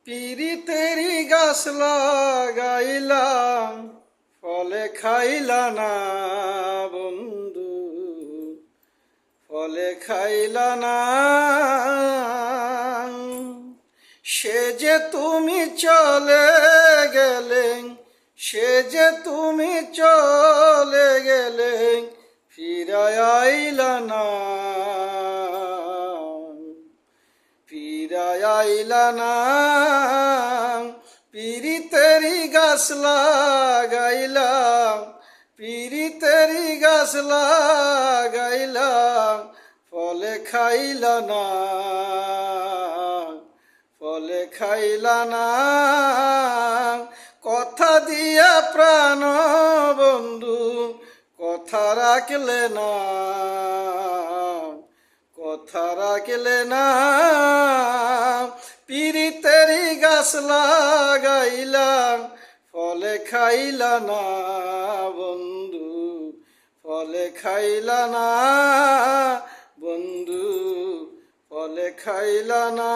পিরিতেরি গাছ লাগাইলাম, ফলে খাইলা না বন্ধু, ফলে খাইলা না। সে যে তুমি চলে গেলে, সে যে তুমি চলে গেলে, ফিরায় আইলা না, ফিরায় আইলা না। পিরিতেরি গাছ লাগাইলাম, পিরিতেরি গাছ লাগাইলাম, ফলে খাইলা না, ফলে খাইলা না। কথা দিয়া প্রাণ বন্ধু, কথা রাখলে না, কথা রাখলে না। পিরিতেরি গাছ লাগাইলাম, ফলে খাইলা না বন্ধু, ফলে খাইলা না বন্ধু, ফলে খাইলা না।